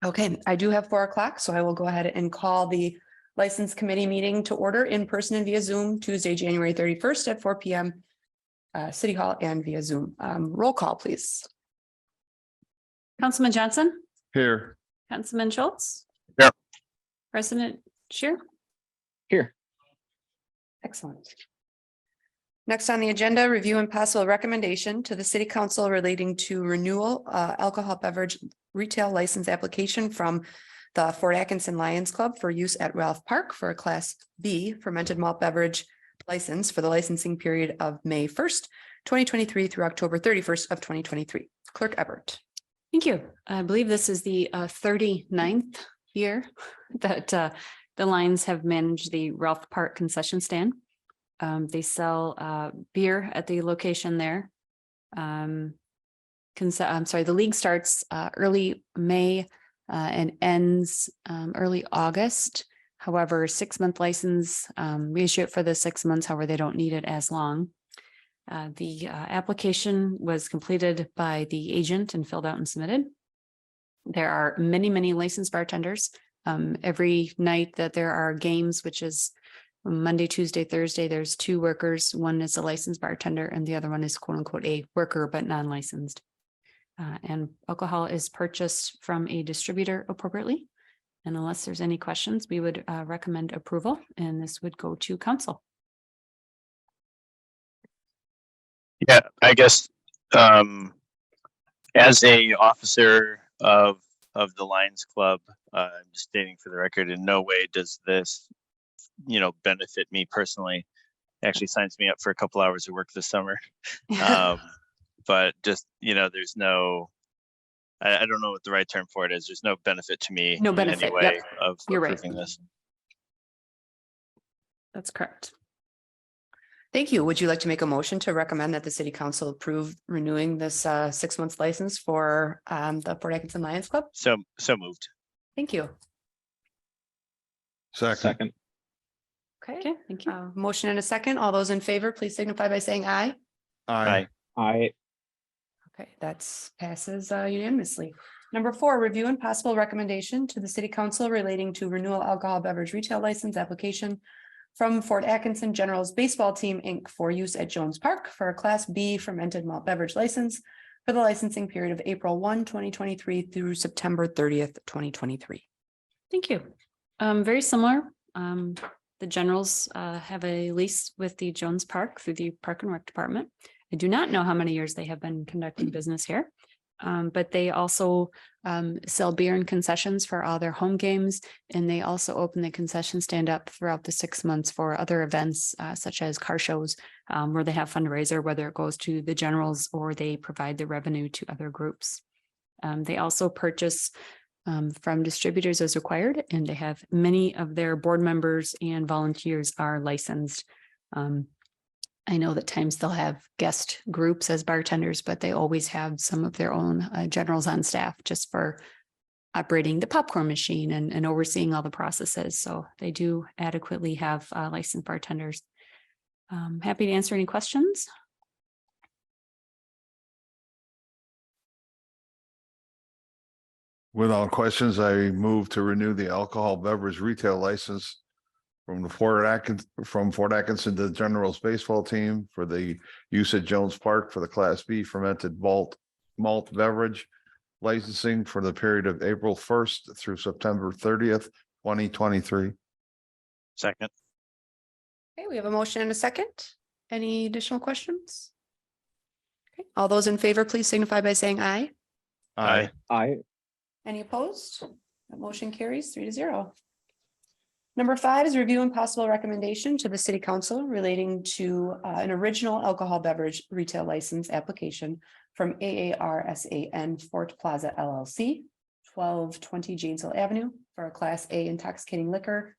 Okay, I do have 4 o'clock, so I will go ahead and call the License Committee meeting to order in person and via Zoom Tuesday, January 31st at 4 p.m. City Hall and via Zoom. Roll call, please. Councilman Johnson, Here. Councilman Schultz. Yeah. President Scheer. Here. Excellent. Next on the agenda, review and possible recommendation to the City Council relating to renewal alcohol beverage retail license application from the Fort Atkinson Lions Club for use at Ralph Park for a Class B fermented malt beverage license for the licensing period of May 1st, 2023 through October 31st of 2023. Clerk Everett. Thank you. I believe this is the 39th year that the Lions have managed the Ralph Park concession stand. They sell beer at the location there. I'm sorry, the league starts early May and ends early August. However, 6-month license, we issue it for the 6 months, however, they don't need it as long. The application was completed by the agent and filled out and submitted. There are many, many licensed bartenders. Every night that there are games, which is Monday, Tuesday, Thursday, there's 2 workers. One is a licensed bartender and the other one is quote unquote a worker, but non-licensed. And alcohol is purchased from a distributor appropriately. And unless there's any questions, we would recommend approval, and this would go to council. Yeah, I guess as a officer of the Lions Club, I'm just stating for the record, in no way does this, benefit me personally. It actually signs me up for a couple hours of work this summer. But just, there's no, I don't know what the right term for it is. There's no benefit to me No in benefit, any way yep. of You're right. approving this. That's correct. Thank you. Would you like to make a motion to recommend that the City Council approve renewing this 6 months license for the Fort Atkinson Lions Club? So moved. Thank you. Second. Okay, thank you. Motion and a second. All those in favor, please signify by saying aye. Aye. Aye. Okay, that's passes unanimously. Number 4, review and possible recommendation to the City Council relating to renewal alcohol beverage retail license application from Fort Atkinson Generals Baseball Team, Inc. for use at Jones Park for a Class B fermented malt beverage license for the licensing period of April 1, 2023 through September 30th, 2023. Thank you. Very similar. The Generals have a lease with the Jones Park through the Park and Rec Department. I do not know how many years they have been conducting business here, but they also sell beer and concessions for all their home games. And they also open the concession stand up throughout the 6 months for other events such as car shows where they have fundraiser, whether it goes to the Generals or they provide the revenue to other groups. They also purchase from distributors as required, and they have many of their board members and volunteers are licensed. I know that times they'll have guest groups as bartenders, but they always have some of their own generals on staff just for operating the popcorn machine and overseeing all the processes. So they do adequately have licensed bartenders. Happy to answer any questions. Without questions, I move to renew the alcohol beverage retail license from Fort Atkinson to the Generals Baseball Team for the use at Jones Park for the Class B fermented malt beverage licensing for the period of April 1st through September 30th, 2023. Second. Okay, we have a motion and a second. Any additional questions? Okay, all those in favor, please signify by saying aye. Aye. Aye. Any opposed? That motion carries 3-0. Number 5 is review and possible recommendation to the City Council relating to an original alcohol beverage retail license application from AARSAN Fort Plaza LLC, 1220 Janesville Avenue for a Class A intoxicating liquor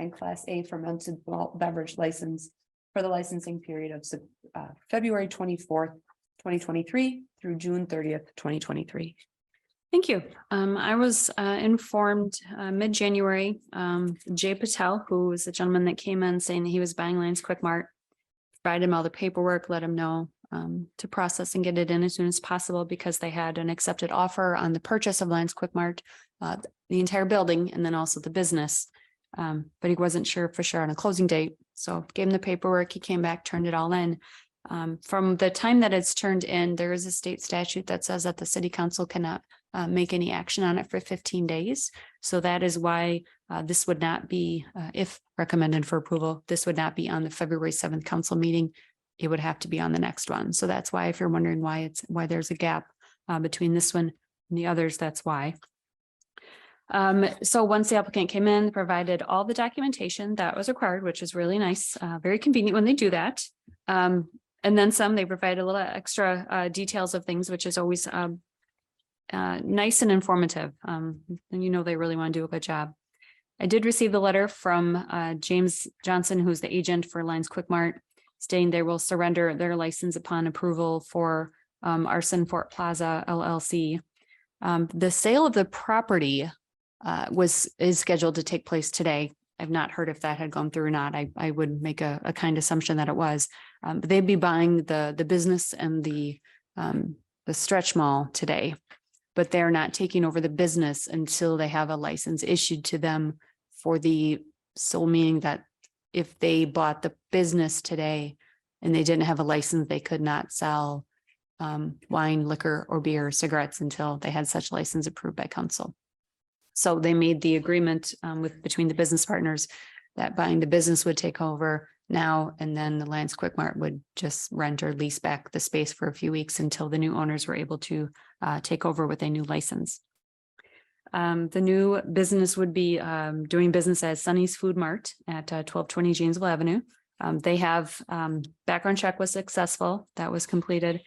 and Class A fermented malt beverage license for the licensing period of February 24th, 2023 through June 30th, 2023. Thank you. I was informed mid-January, Jay Patel, who was the gentleman that came in saying that he was buying Lions Quick Mart, provided him all the paperwork, let him know to process and get it in as soon as possible because they had an accepted offer on the purchase of Lions Quick Mart, the entire building, and then also the business. But he wasn't sure for sure on a closing date. So gave him the paperwork. He came back, turned it all in. From the time that it's turned in, there is a state statute that says that the city council cannot make any action on it for 15 days. So that is why this would not be, if recommended for approval, this would not be on the February 7th council meeting. It would have to be on the next one. So that's why, if you're wondering why there's a gap between this one and the others, that's why. So once the applicant came in, provided all the documentation that was required, which is really nice, very convenient when they do that. And then some, they provide a little extra details of things, which is always nice and informative. And they really want to do a good job. I did receive the letter from James Johnson, who's the agent for Lions Quick Mart, stating they will surrender their license upon approval for Arson Fort Plaza LLC. The sale of the property is scheduled to take place today. I've not heard if that had gone through or not. I would make a kind assumption that it was. But they'd be buying the business and the stretch mall today, but they're not taking over the business until they have a license issued to them for the sole meaning that if they bought the business today and they didn't have a license, they could not sell wine, liquor, or beer, or cigarettes until they had such license approved by council. So they made the agreement between the business partners that buying the business would take over now, and then the Lions Quick Mart would just rent or lease back the space for a few weeks until the new owners were able to take over with a new license. The new business would be doing business as Sonny's Food Mart at 1220 Janesville Avenue. They have background check was successful. That was completed.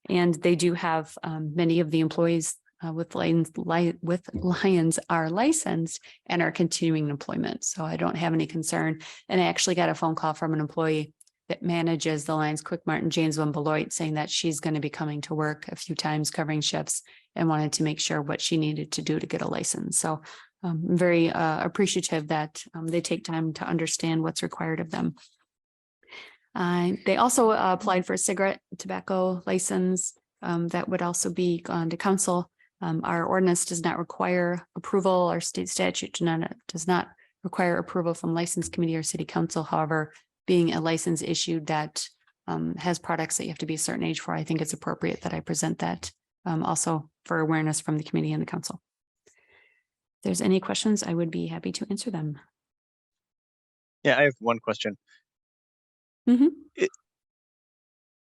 And they do have many of the employees with Lions are licensed and are continuing employment. So I don't have any concern. And I actually got a phone call from an employee that manages the Lions Quick Mart in Janesville and Beloit, saying that she's going to be coming to work a few times covering shifts and wanted to make sure what she needed to do to get a license. So I'm very appreciative that they take time to understand what's required of them. They also applied for a cigarette tobacco license that would also be gone to council. Our ordinance does not require approval. Our state statute does not require approval from license committee or city council. However, being a license issued that has products that you have to be a certain age for, I think it's appropriate that I present that also for awareness from the committee and the council. If there's any questions, I would be happy to answer them. Yeah, I have one question. Mm-hmm.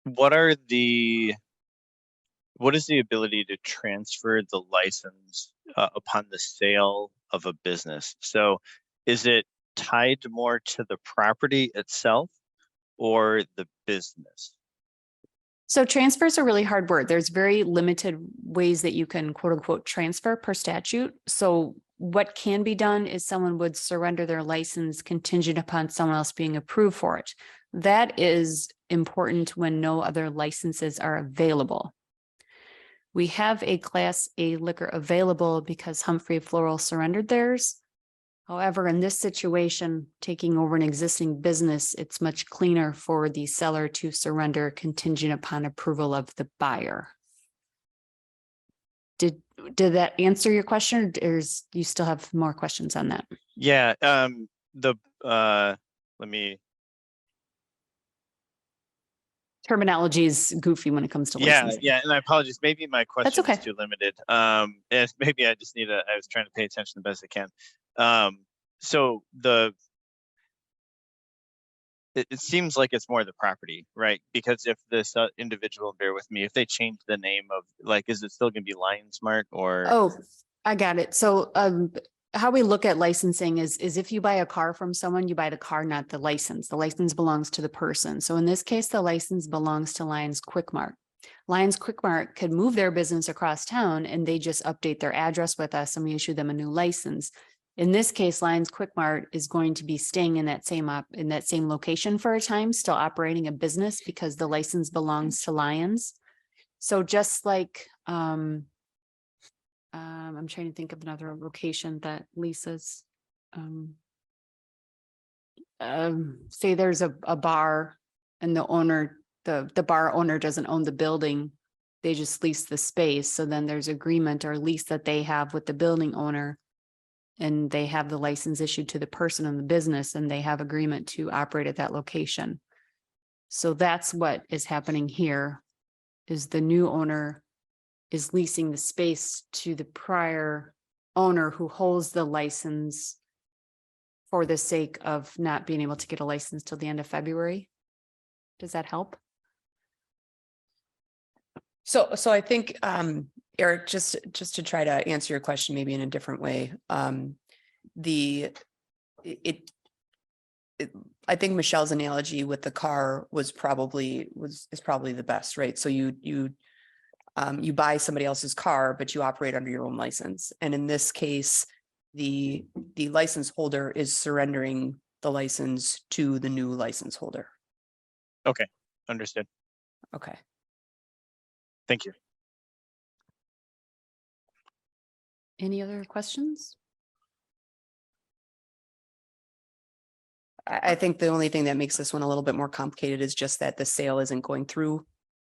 What is the ability to transfer the license upon the sale of a business? So is it tied more to the property itself or the business? So transfers are really hard word. There's very limited ways that you can quote unquote transfer per statute. So what can be done is someone would surrender their license contingent upon someone else being approved for it. That is important when no other licenses are available. We have a Class A liquor available because Humphrey Floral surrendered theirs. However, in this situation, taking over an existing business, it's much cleaner for the seller to surrender contingent upon approval of the buyer. Did that answer your question, or you still have more questions on that? Yeah, let me. Terminology is goofy when it comes to licensing. Yeah, and I apologize. Maybe my question okay. is too limited. And maybe I just I was trying to pay attention the best I can. So it seems like it's more the property, right? Because if this individual, bear with me, if they change the name of, like, is it still going to be Lions Mart or? Oh, I got it. So how we look at licensing is if you buy a car from someone, you buy the car, not the license. The license belongs to the person. So in this case, the license belongs to Lions Quick Mart. Lions Quick Mart could move their business across town and they just update their address with us and we issue them a new license. In this case, Lions Quick Mart is going to be staying in that same location for a time, still operating a business because the license belongs to Lions. So just like I'm trying to think of another location that leases. Say there's a bar and the owner the bar owner doesn't own the building. They just lease the space. So then there's agreement or lease that they have with the building owner. And they have the license issued to the person in the business and they have agreement to operate at that location. So that's what is happening here, is the new owner is leasing the space to the prior owner who holds the license for the sake of not being able to get a license till the end of February. Does that help? So I think, Eric, just to try to answer your question, maybe in a different way, I think Michelle's analogy with the car is probably the best, right? So you buy somebody else's car, but you operate under your own license. And in this case, the license holder is surrendering the license to the new license holder. Okay, understood. Okay. Thank you. Any other questions? I think the only thing that makes this one a little bit more complicated is just that the sale isn't going through.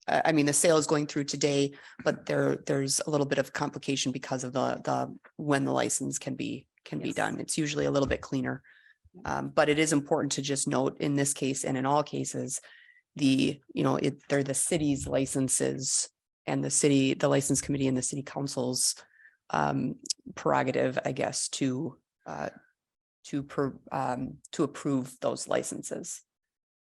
I mean, the sale is going through today, but there's a little bit of complication because of the when the license can be Yes. done. It's usually a little bit cleaner. But it is important to just note in this case and in all cases, they're the city's licenses and the license committee and the city council's prerogative, I guess, to approve those licenses.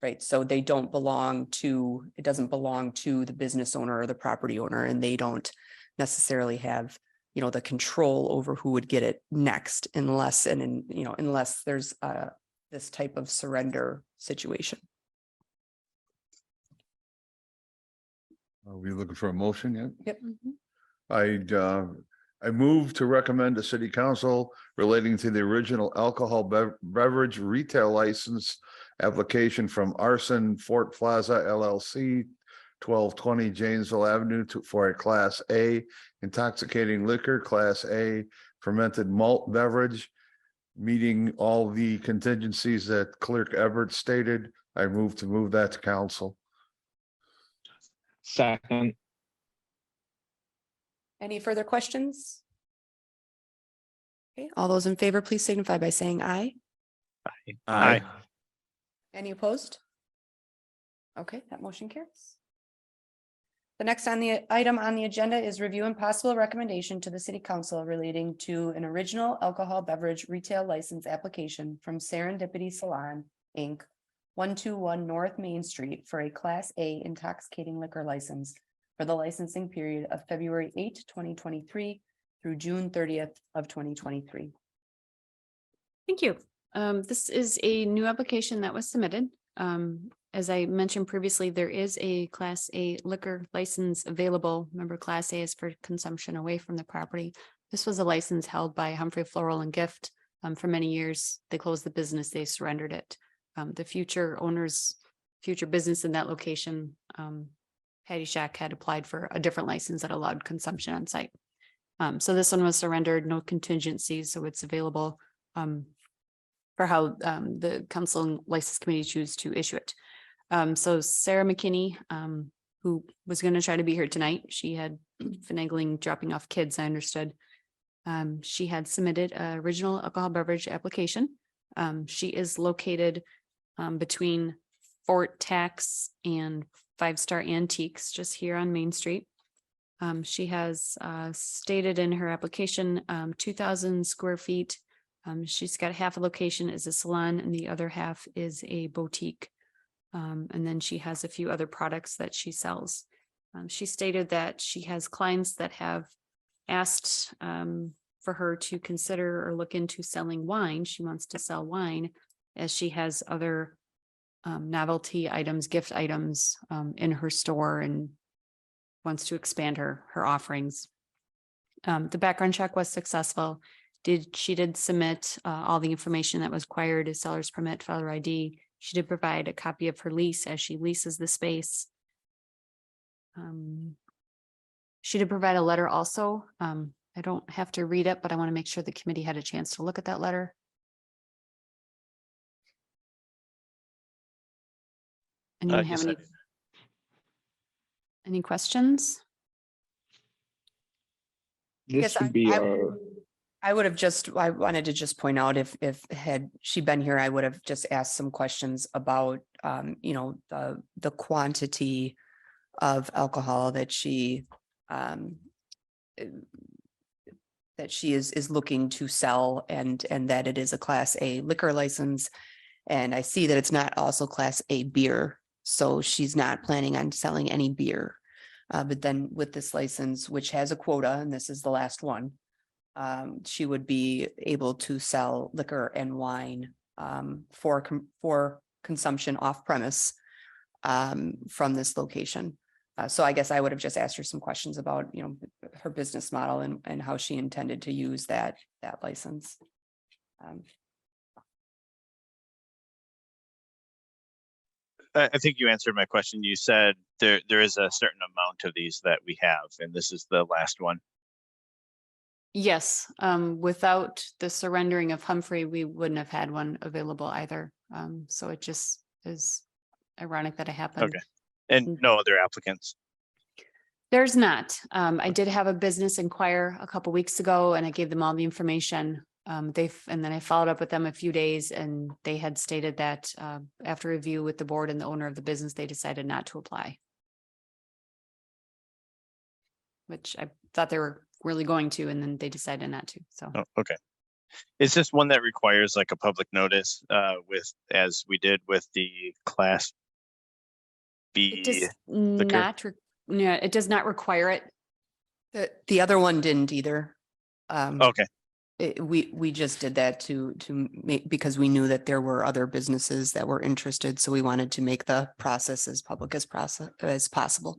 Right, so it doesn't belong to the business owner or the property owner, and they don't necessarily have, the control over who would get it next unless there's this type of surrender situation. Are we looking for a motion yet? Yep. I move to recommend to city council relating to the original alcohol beverage retail license application from Arson Fort Plaza LLC, 1220 Janesville Avenue for a Class A intoxicating liquor, Class A fermented malt beverage, meeting all the contingencies that Clerk Everett stated. I move that to council. Second. Any further questions? Okay, all those in favor, please signify by saying aye. Aye. Any opposed? Okay, that motion carries. The next item on the agenda is review and possible recommendation to the city council relating to an original alcohol beverage retail license application from Serendipity Salon, Inc., 121 North Main Street for a Class A intoxicating liquor license for the licensing period of February 8, 2023 through June 30th of 2023. Thank you. This is a new application that was submitted. As I mentioned previously, there is a Class A liquor license available. Remember, Class A is for consumption away from the property. This was a license held by Humphrey Floral and Gift for many years. They closed the business, they surrendered it. The future owners, future business in that location, Patty Shack, had applied for a different license that allowed consumption on site. So this one was surrendered, no contingencies, so it's available for how the council and license committee choose to issue it. So Sarah McKinney, who was going to try to be here tonight, she had finagling dropping off kids, I understood. She had submitted an original alcohol beverage application. She is located between Fort Tax and Five Star Antiques, just here on Main Street. She has stated in her application 2,000 square feet. She's got half a location as a salon and the other half is a boutique. And then she has a few other products that she sells. She stated that she has clients that have asked for her to consider or look into selling wine. She wants to sell wine as she has other novelty items, gift items in her store and wants to expand her offerings. The background check was successful. She did submit all the information that was required, a seller's permit, filer ID. She did provide a copy of her lease as she leases the space. She did provide a letter also. I don't have to read it, but I want to make sure the committee had a chance to look at that letter. Anyone have any? Any questions? Yes, This would be I would have just, I wanted to just point out if had she been here, I would have just asked some questions about, you know, the quantity of alcohol that she, is looking to sell and that it is a Class A liquor license. And I see that it's not also Class A beer, so she's not planning on selling any beer. But then with this license, which has a quota, and this is the last one, she would be able to sell liquor and wine for consumption off premise from this location. So I guess I would have just asked her some questions about, you know, her business model and how she intended to use that license. I think you answered my question. You said there is a certain amount of these that we have, and this is the last one. Yes, without the surrendering of Humphrey, we wouldn't have had one available either. So it just is ironic that it happened. Okay. And no other applicants. There's not. I did have a business inquire a couple weeks ago and I gave them all the information. And then I followed up with them a few days and they had stated that after review with the board and the owner of the business, they decided not to apply. Which I thought they were really going to, and then they decided not to, so. Oh, okay. Is this one that requires like a public notice as we did with the Class It B? does not, yeah, it does not require it. The other one didn't either. Okay, We just did that to make, because we knew that there were other businesses that were interested, so we wanted to make the process as public as possible.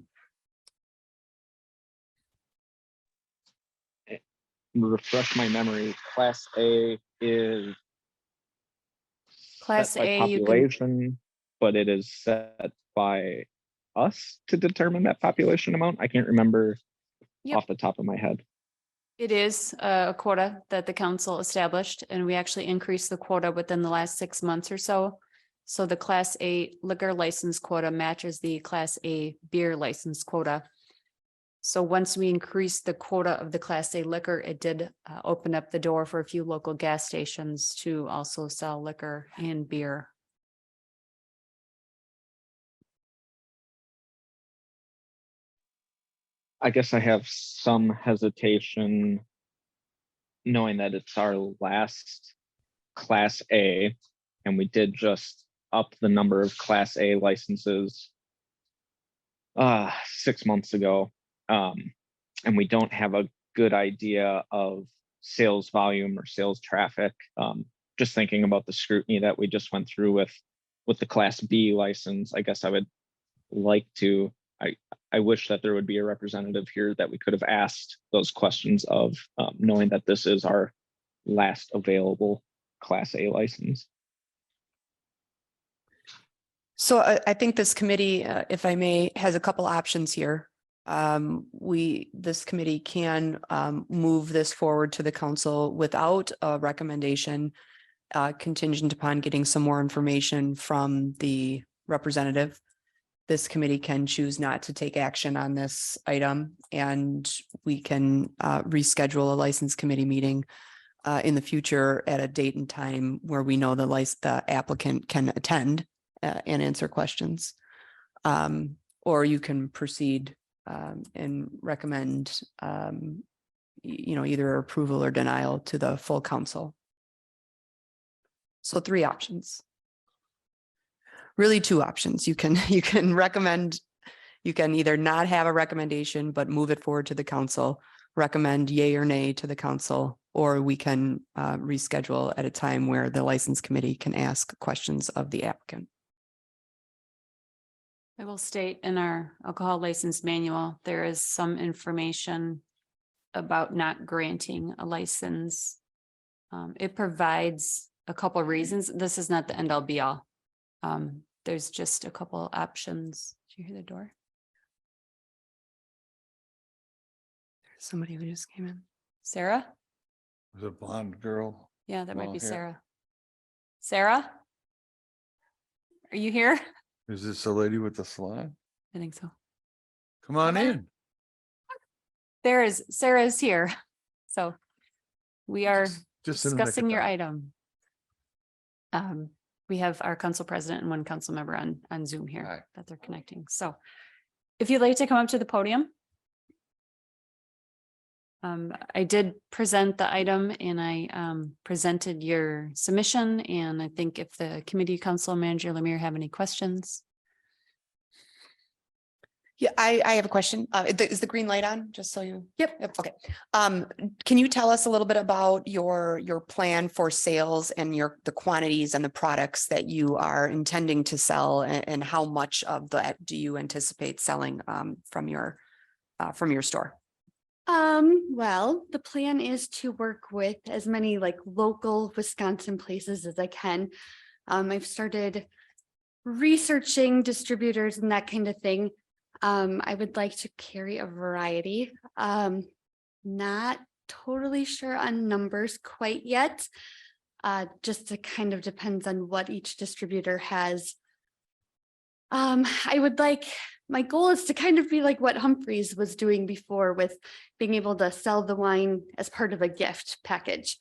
refresh my memory. Class A is Class set by A, you can, population, but it is set by us to determine that population amount. I can't remember Yep. off the top of my head. it is a quota that the council established, and we actually increased the quota within the last 6 months or so. So the Class A liquor license quota matches the Class A beer license quota. So once we increased the quota of the Class A liquor, it did open up the door for a few local gas stations to also sell liquor and beer. I guess I have some hesitation knowing that it's our last Class A, and we did just up the number of Class A licenses 6 months ago. And we don't have a good idea of sales volume or sales traffic. Just thinking about the scrutiny that we just went through with the Class B license, I guess I would like to, I wish that there would be a representative here that we could have asked those questions of, knowing that this is our last available Class A license. So I think this committee, if I may, has a couple options here. This committee can move this forward to the council without a recommendation, contingent upon getting some more information from the representative. This committee can choose not to take action on this item, and we can reschedule a license committee meeting in the future at a date and time where we know the applicant can attend and answer questions. Or you can proceed and recommend, either approval or denial to the full council. So 3 options. Really 2 options. You can recommend, you can either not have a recommendation, but move it forward to the council, recommend yay or nay to the council, or we can reschedule at a time where the license committee can ask questions of the applicant. I will state in our alcohol license manual, there is some information about not granting a license. It provides a couple of reasons. This is not the end all be all. There's just a couple options. Did you hear the door? Somebody who just came in. Sarah? Was it blonde girl? Yeah, that might Long be hair. Sarah. Sarah? Are you here? Is this the lady with the salon? I think so. Come on in. Sarah is here. So we are Just in the nick of discussing your time. item. We have our council president and one council member on Zoom Right. here that they're connecting. So if you'd like to come up to the podium. I did present the item and I presented your submission, and I think if the committee council manager Lemire have any questions. Yeah, I have a question. Is the green light on, just so you? Yep. Okay. Can you tell us a little bit about your plan for sales and the quantities and the products that you are intending to sell, and how much of that do you anticipate selling from your store? Well, the plan is to work with as many like local Wisconsin places as I can. I've started researching distributors and that kind of thing. I would like to carry a variety. Not totally sure on numbers quite yet. Just it kind of depends on what each distributor has. My goal is to kind of be like what Humphreys was doing before, with being able to sell the wine as part of a gift package.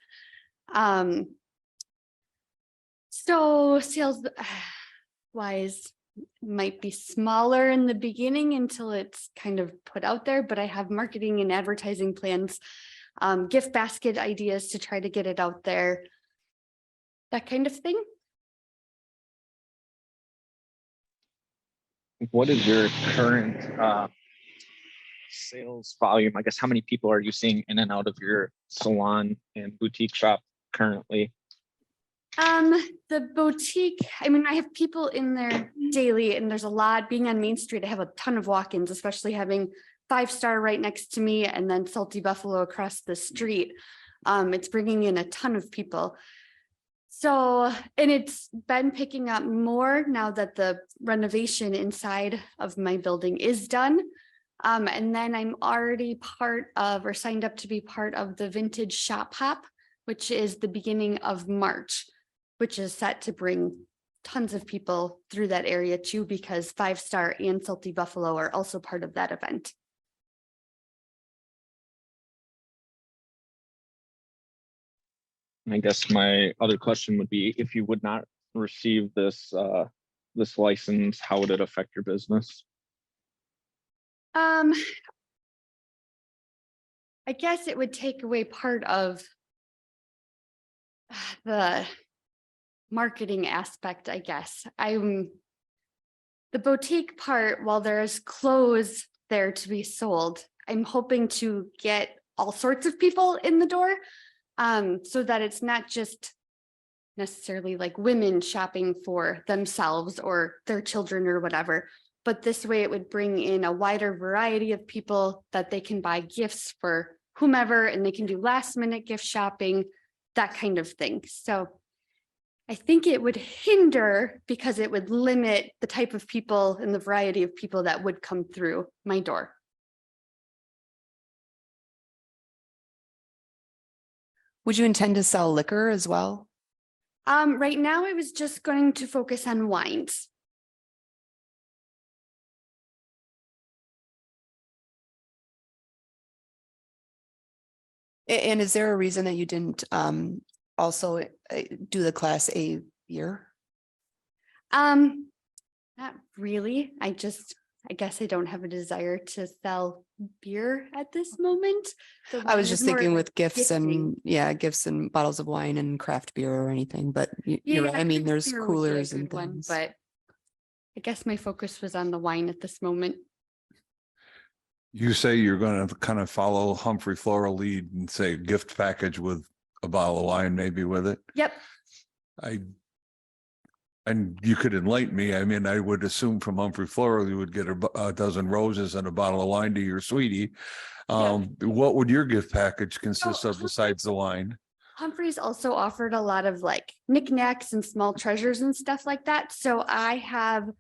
So sales wise might be smaller in the beginning until it's kind of put out there, but I have marketing and advertising plans, gift basket ideas to try to get it out there, that kind of thing. What is your current sales volume? I guess how many people are you seeing in and out of your salon and boutique shop currently? The boutique, I mean, I have people in there daily, and there's a lot. Being on Main Street, I have a ton of walk-ins, especially having 5 Star right next to me and then Salty Buffalo across the street. It's bringing in a ton of people. So, and it's been picking up more now that the renovation inside of my building is done. And then I'm already part of, or signed up to be part of, the Vintage Shop Hop, which is the beginning of March, which is set to bring tons of people through that area too, because 5 Star and Salty Buffalo are also part of that event. I guess my other question would be, if you would not receive this this license, how would it affect your business? I guess it would take away part of the marketing aspect, I guess. The boutique part, while there's clothes there to be sold, I'm hoping to get all sorts of people in the door, so that it's not just necessarily like women shopping for themselves or their children or whatever, but this way it would bring in a wider variety of people that they can buy gifts for whomever, and they can do last minute gift shopping, that kind of thing. So I think it would hinder because it would limit the type of people and the variety of people that would come through my door. Would you intend to sell liquor as well? Right now I was just going to focus on wines. And is there a reason that you didn't also do the Class A beer? Not really. I guess I don't have a desire to sell beer at this moment. The I was wine just is more thinking like with gifts and, gifting. yeah, gifts and bottles of wine and craft beer or anything, but you're right. I mean, craft there's beer would be a coolers and good one, things. but I guess my focus was on the wine at this moment. You say you're gonna kind of follow Humphrey Floral lead and say gift package with a bottle of wine maybe with it. Yep. And you could enlighten me. I mean, I would assume from Humphrey Floral, you would get a dozen roses and a bottle of wine to your sweetie. What would your gift package consist of besides the wine? Humphreys also offered a lot of like knickknacks and small treasures and stuff like that. So I have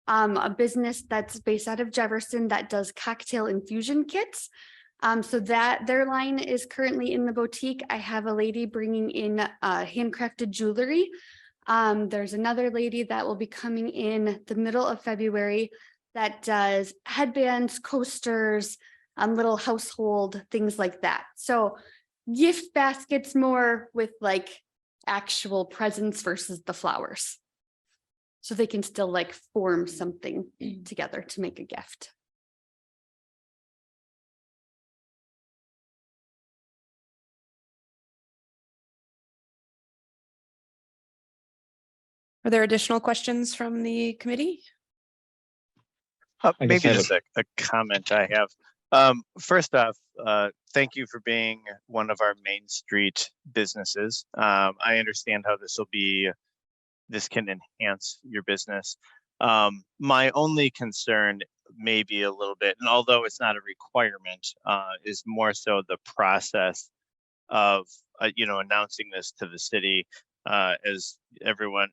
a business that's based out of Jefferson that does cocktail infusion kits. So that their line is currently in the boutique. I have a lady bringing in handcrafted jewelry. There's another lady that will be coming in the middle of February that does headbands, coasters, little household things like that. So gift baskets more with like actual presents versus the flowers. So they can still like form something together to make a gift. Are there additional questions from the committee? I guess Maybe I have just a comment I have. First off, thank you for being one of our Main Street businesses. I understand how this can enhance your business. My only concern may be a little bit, and although it's not a requirement, is more so the process of, announcing this to the city. As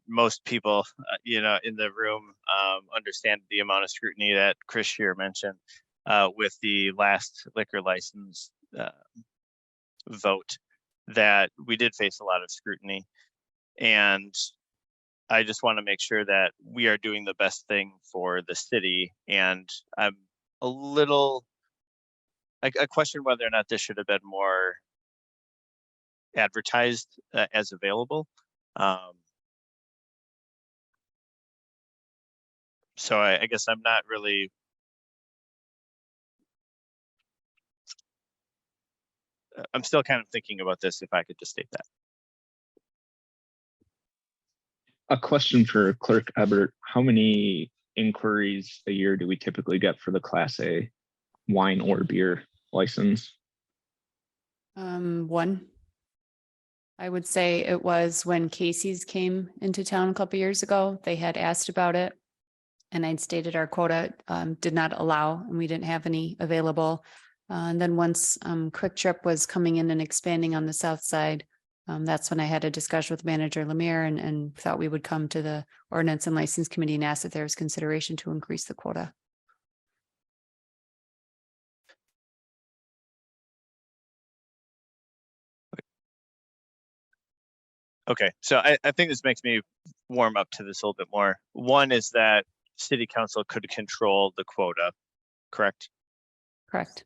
most people, in the room understand the amount of scrutiny that Chris Scheer mentioned with the last liquor license vote, that we did face a lot of scrutiny. And I just want to make sure that we are doing the best thing for the city. And I'm I question whether or not this should have been more advertised as available. So I guess I'm not really. I'm still kind of thinking about this, if I could just state that. A question for Clerk Ebert. How many inquiries a year do we typically get for the Class A wine or beer license? One. I would say it was when Casey's came into town a couple years ago. They had asked about it. And I'd stated our quota did not allow, and we didn't have any available. And then once Quick Trip was coming in and expanding on the south side, that's when I had a discussion with Manager Lemire and thought we would come to the Ordinance and License Committee and ask if there was consideration to increase the quota. Okay, so I think this makes me warm up to this a little bit more. One is that city council could control the quota, correct? Correct.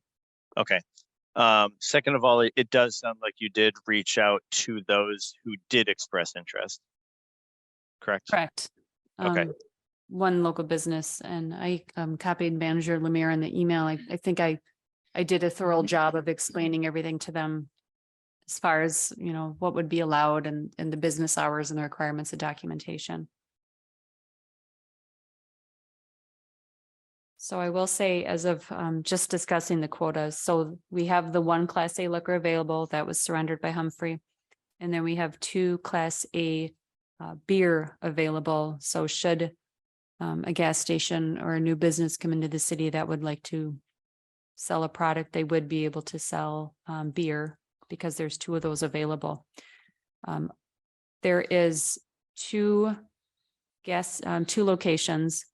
Okay. Second of all, it does sound like you did reach out to those who did express interest, correct? Correct. Okay. One local business, and I copied Manager Lemire in the email. I think I did a thorough job of explaining everything to them as far as, what would be allowed and the business hours and the requirements of documentation. So I will say, as of just discussing the quotas, so we have the one Class A liquor available that was surrendered by Humphrey. And then we have 2 Class A beer available. So should a gas station or a new business come into the city that would like to sell a product, they would be able to sell beer because there's 2 of those available. There is 2 locations.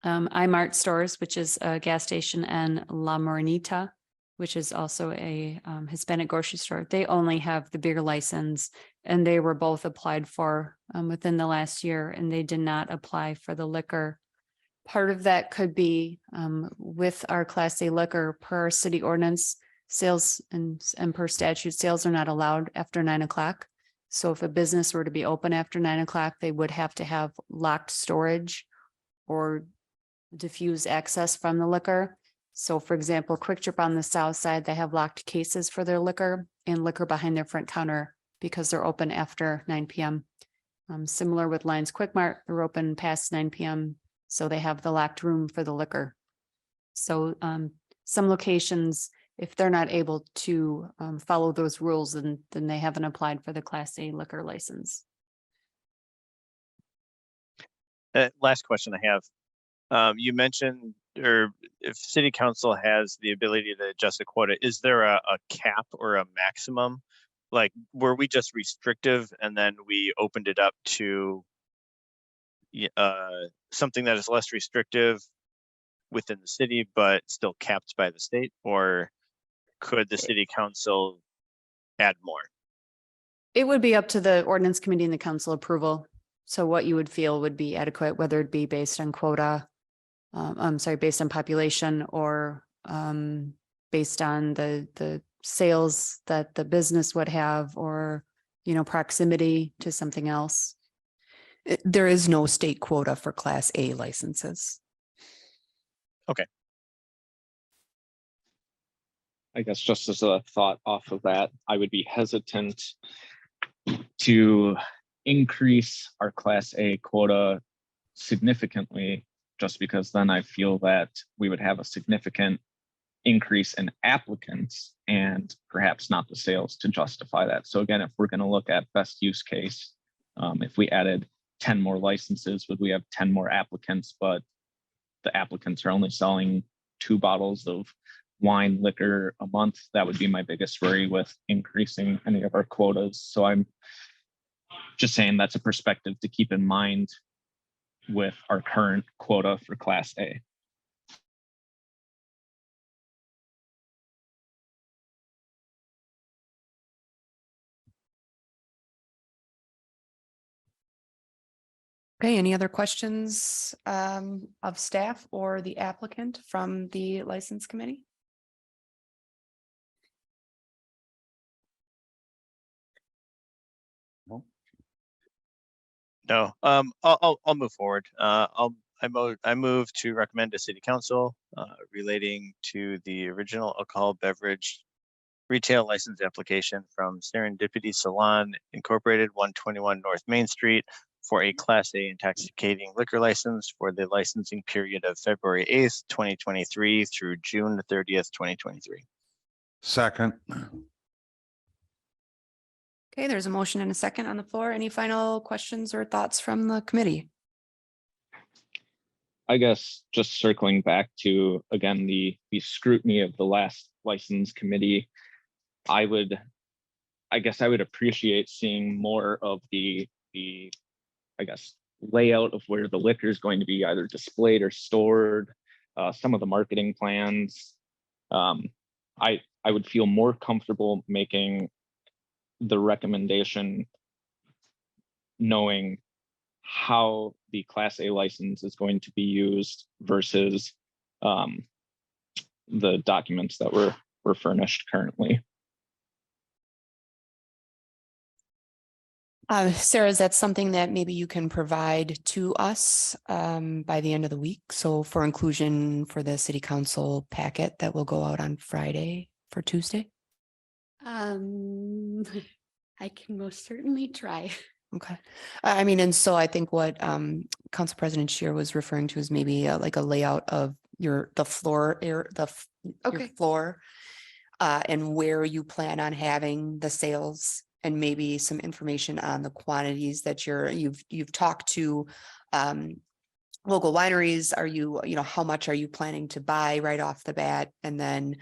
iMart Stores, which is a gas station, and La Morenita, which is also a Hispanic grocery store. They only have the beer license, and they were both applied for within the last year, and they did not apply for the liquor. Part of that could be with our Class A liquor per our city ordinance, sales and per statute, sales are not allowed after 9 o'clock. So if a business were to be open after 9 o'clock, they would have to have locked storage or diffuse access from the liquor. So for example, Quick Trip on the south side, they have locked cases for their liquor and liquor behind their front counter because they're open after 9 p.m. Similar with Lions Quick Mart, they're open past 9 p.m. So they have the locked room for the liquor. So some locations, if they're not able to follow those rules, then they haven't applied for the Class A liquor license. Last question I have. You mentioned, or if city council has the ability to adjust a quota, is there a cap or a maximum? Like, were we just restrictive and then we opened it up to something that is less restrictive within the city, but still capped by the state? Or could the city council add more? It would be up to the ordinance committee and the council approval. So what you would feel would be adequate, whether it be based on quota I'm sorry, based on population or based on the sales that the business would have or, proximity to something else. There is no state quota for Class A licenses. I guess just as a thought off of that, I would be hesitant to increase our Class A quota significantly, just because then I feel that we would have a significant increase in applicants and perhaps not the sales to justify that. So again, if we're going to look at best use case, if we added 10 more licenses, would we have 10 more applicants, but the applicants are only selling 2 bottles of wine, liquor a month? That would be my biggest worry with increasing any of our quotas. So I'm just saying that's a perspective to keep in mind with our current quota for Class A. Okay, any other questions of staff or the applicant from the license committee? No, I'll move forward. I move to recommend to city council relating to the original alcohol beverage retail license application from Serendipity Salon Incorporated, 121 North Main Street, for a Class A intoxicating liquor license for the licensing period of February 8th, 2023 through June 30th, 2023. Second. Okay, there's a motion and a second on the floor. Any final questions or thoughts from the committee? I guess just circling back to, again, the scrutiny of the last license committee, I guess I would appreciate seeing more of the I guess layout of where the liquor is going to be either displayed or stored, some of the marketing plans. I would feel more comfortable making the recommendation knowing how the Class A license is going to be used versus the documents that were furnished currently. Sarah, is that something that maybe you can provide to us by the end of the week? So for inclusion for the city council packet that will go out on Friday for Tuesday? I can most certainly try. Okay. I mean, and so I think what Council President Scheer was referring to is maybe like a layout of the floor your Okay. floor and where you plan on having the sales, and maybe some information on the quantities that you've talked to local wineries. Are you how much are you planning to buy right off the bat? And then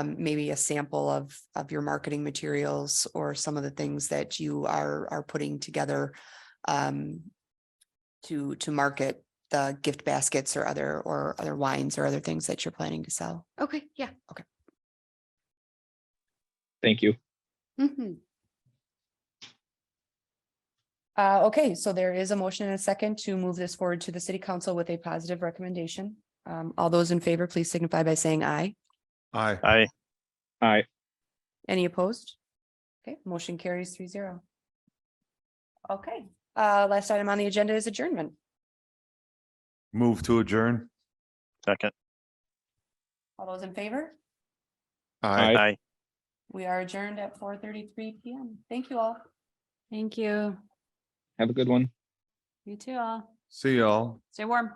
maybe a sample of your marketing materials or some of the things that you are putting together to market the gift baskets or other wines or other things that you're planning to sell. Okay, yeah. Thank you. Mhm. Okay, so there is a motion and a second to move this forward to the city council with a positive recommendation. All those in favor, please signify by saying aye. Aye. Aye. Any opposed? Okay, motion carries 3-0. Okay, last item on the agenda is adjournment. Move to adjourn. Second. All those in favor? Aye. Aye. Aye. We are adjourned at 4:33 PM. Thank you all. Thank you. Have a good one. You too all. See y'all. Stay warm.